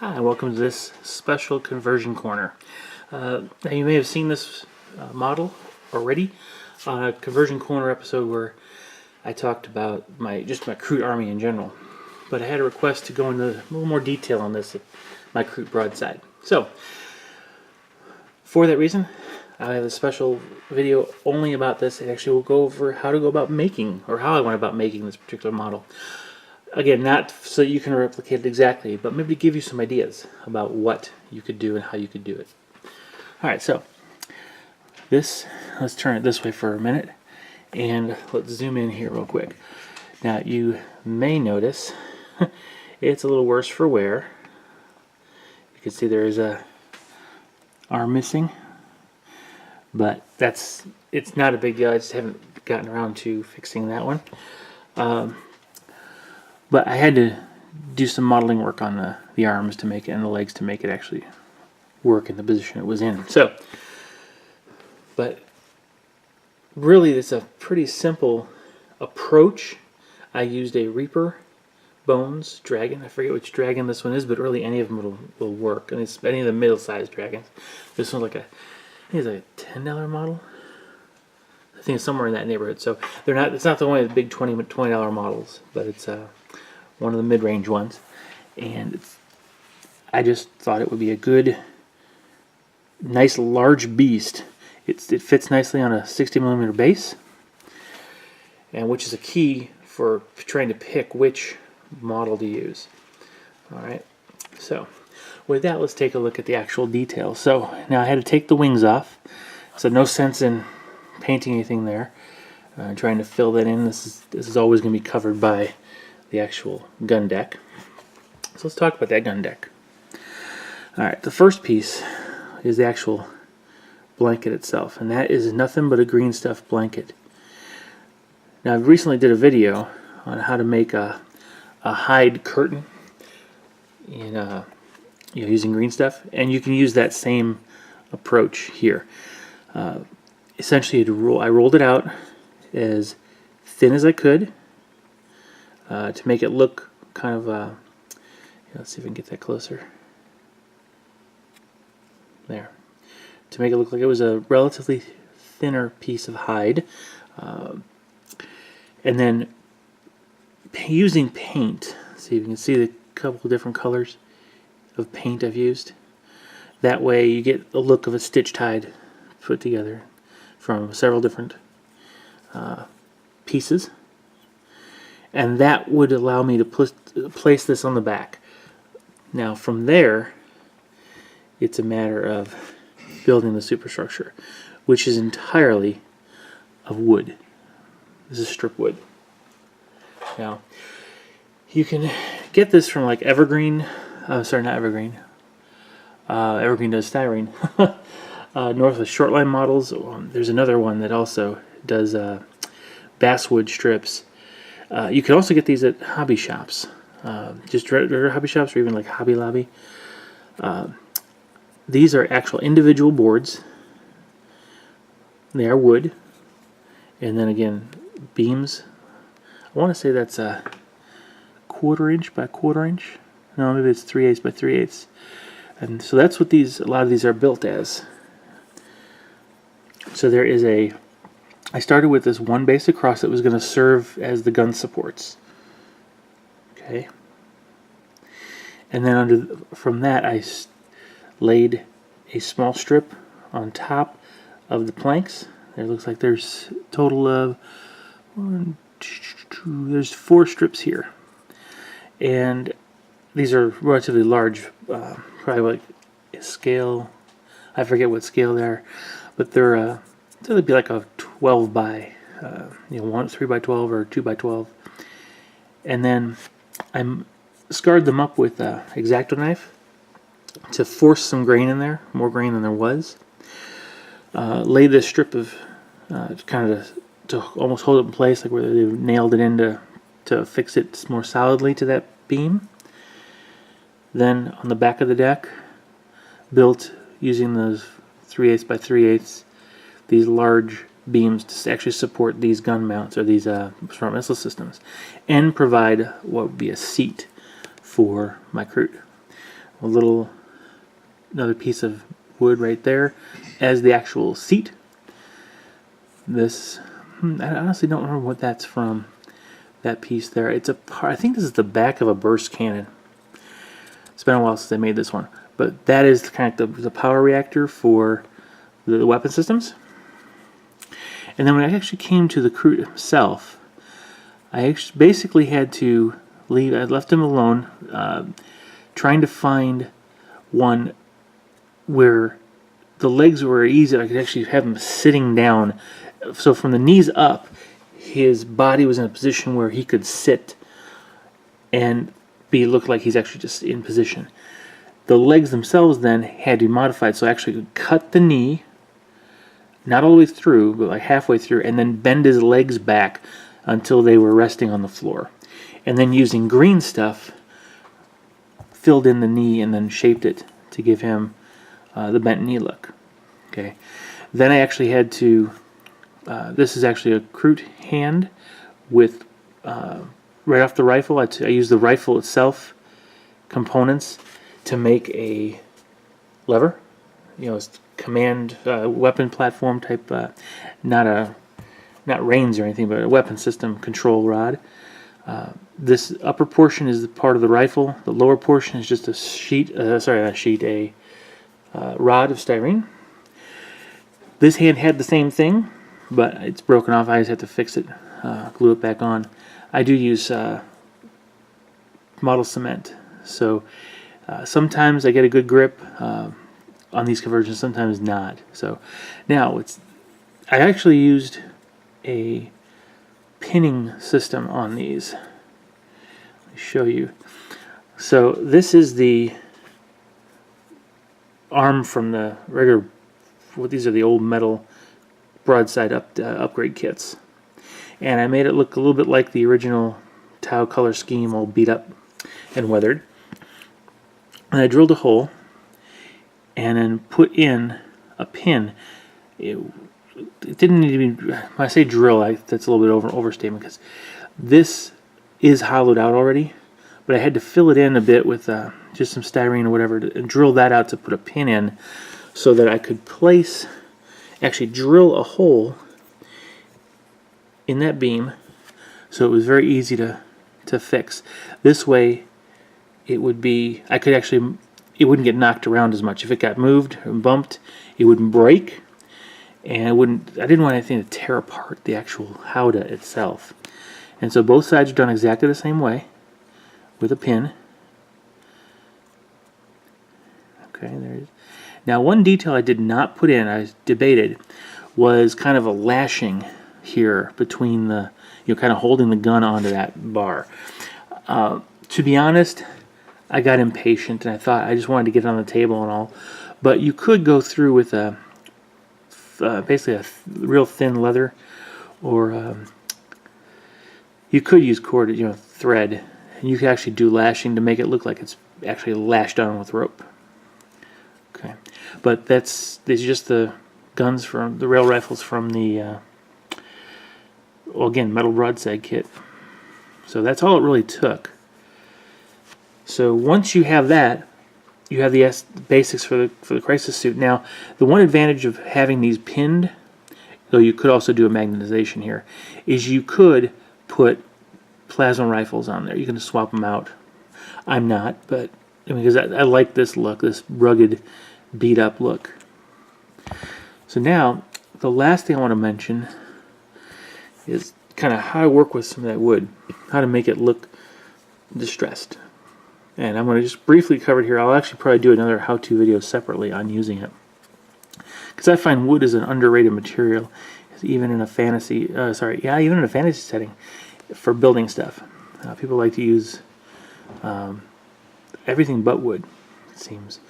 Hi, welcome to this special conversion corner. Now you may have seen this model already on a conversion corner episode where I talked about my Kroot army in general. But I had a request to go into a little more detail on this, my Kroot Broadside. So, for that reason, I have a special video only about this. It actually will go over how to go about making, or how I went about making this particular model. Again, not so you can replicate it exactly, but maybe to give you some ideas about what you could do and how you could do it. Alright, so let's turn it this way for a minute, and let's zoom in here real quick. Now, you may notice it's a little worse for wear. You can see there is a arm missing, but it's not a big deal. I just haven't gotten around to fixing that one. But I had to do some modeling work on the arms to make it, and the legs to make it actually work in the position it was in. So, but really it's a pretty simple approach. I used a Reaper Bones dragon. I forget which dragon this one is, but really any of them will work. And it's any of the middle-sized dragons. This one's I think it's like a $10 model. I think it's somewhere in that neighborhood. So they're not. It's not the one of the big $20 models, but it's one of the mid-range ones. And I just thought it would be a good, nice large beast. It fits nicely on a 60mm base, and which is a key for trying to pick which model to use. Alright, so with that, let's take a look at the actual details. So now I had to take the wings off, so no sense in painting anything there. Trying to fill that in. This is always going to be covered by the actual gun deck. So let's talk about that gun deck. Alright, the first piece is the actual blanket itself, and that is nothing but a green stuff blanket. Now, I recently did a video on how to make a hide curtain in using green stuff, and you can use that same approach here. Essentially, I rolled it out as thin as I could to make it look kind of let's see if we can get that closer. There. To make it look like it was a relatively thinner piece of hide. And then using paint, see if you can see the couple of different colors of paint I've used. That way you get the look of a stitched hide put together from several different pieces. And that would allow me to place this on the back. Now from there, it's a matter of building the superstructure, which is entirely of wood. This is strip wood. Now, you can get this from like Evergreen. Sorry, not Evergreen. Evergreen does styrene. Northwest Shortline Models. There's another one that also does basswood strips. You can also get these at hobby shops, just regular hobby shops, or even like Hobby Lobby. These are actual individual boards. They are wood, and then again, beams. I want to say that's a 1/4 inch by 1/4 inch. No, maybe it's 3/8 by 3/8. And so that's what a lot of these are built as. So there is I started with this one base across that was going to serve as the gun supports. Okay. And then from that, I laid a small strip on top of the planks. It looks like there's a total of there's 4 strips here. And these are relatively large, probably like a scale, I forget what scale they are, but they're they'd be like a 12 by 3 by 12 or 2 by 12. And then I scarred them up with an X-Acto knife to force some grain in there, more grain than there was. Laid this strip of kind of to almost hold it in place, like where they nailed it in to fix it more solidly to that beam. Then on the back of the deck, built using those 3/8 by 3/8 these large beams to actually support these gun mounts, or these smart missile systems, and provide what would be a seat for my Kroot. another piece of wood right there as the actual seat. This, I honestly don't remember what that's from. That piece there. It's a part. I think this is the back of a burst cannon. It's been a while since I made this one, but that is kind of the power reactor for the weapon systems. And then when I actually came to the Kroot himself, I basically had to leave. I left him alone, trying to find one where the legs were easy. I could actually have him sitting down. So from the knees up, his body was in a position where he could sit and look like he's actually just in position. The legs themselves then had to be modified, so I actually could cut the knee, not all the way through, but like halfway through, and then bend his legs back until they were resting on the floor. And then using green stuff, filled in the knee and then shaped it to give him the bent knee look. Okay. Then I actually had to, this is actually a Kroot hand with, right off the rifle, I used the rifle itself components to make a lever. It's command weapon platform type, not reins or anything, but a weapon system control rod. This upper portion is the part of the rifle. The lower portion is just a rod of styrene. This hand had the same thing, but it's broken off. I just have to fix it, glue it back on. I do use model cement, so sometimes I get a good grip on these conversions, sometimes not. So now I actually used a pinning system on these. Let me show you. So this is the arm from the regular. These are the old metal broadside upgrade kits, and I made it look a little bit like the original tile color scheme, all beat up and weathered. And I drilled a hole and then put in a pin. It didn't need to be, when I say drill, that's a little bit overstatement, because this is hollowed out already, but I had to fill it in a bit with just some styrene or whatever and drill that out to put a pin in so that I could actually drill a hole in that beam, so it was very easy to fix. This way it would be, it wouldn't get knocked around as much. If it got moved or bumped, it wouldn't break, and I didn't want anything to tear apart the actual howdah itself. And so both sides are done exactly the same way with a pin. Okay, there it is. Now, one detail I did not put in, I debated, was kind of a lashing here between the, kind of holding the gun onto that bar. To be honest, I got impatient and I thought I just wanted to get it on the table and all. But you could go through with basically a real thin leather, or you could use cord, thread, and you could actually do lashing to make it look like it's actually lashed on with rope. Okay, but these are just the guns from the rail rifles from the again, metal broadside kit. So that's all it really took. So once you have that, you have the basics for the crisis suit. Now, the one advantage of having these pinned, though you could also do a magnetization here, is you could put plasma rifles on there. You can swap them out. I'm not, but because I like this look, this rugged, beat up look. So now, the last thing I want to mention is kind of how I work with some of that wood, how to make it look distressed. And I'm going to just briefly cover it here. I'll actually probably do another how-to video separately on using it, because I find wood is an underrated material, even in a fantasy. Even in a fantasy setting, for building stuff. People like to use everything but wood, it seems.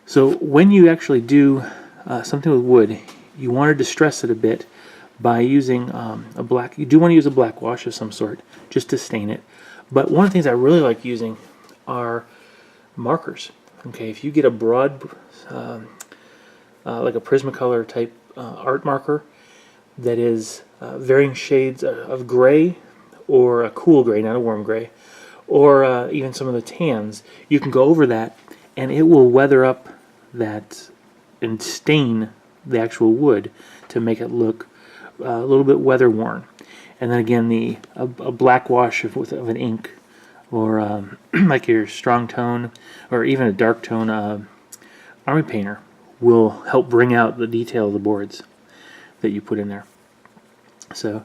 So when you actually do something with wood, you want to distress it a bit by using a black. You do want to use a black wash of some sort just to stain it. But one of the things I really like using are markers. Okay, if you get a broad, like a Prismacolor type art marker that is varying shades of gray, or a cool gray, not a warm gray, or even some of the tans, you can go over that and it will weather up that and stain the actual wood to make it look a little bit weather worn. And then again, a black wash of an ink, or like your strong tone, or even a dark tone army painter, will help bring out the detail of the boards that you put in there. So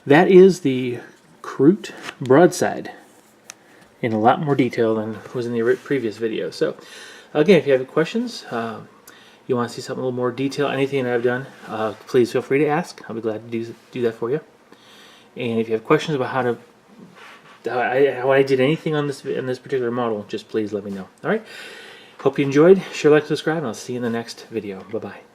that is the Kroot Broadside in a lot more detail than was in the previous video. So again, if you have questions, you want to see something a little more detail, anything that I've done, please feel free to ask. I'll be glad to do that for you. And if you have questions about how I did anything on this particular model, just please let me know. All right. Hope you enjoyed. Share, like, subscribe, and I'll see you in the next video. Bye-bye.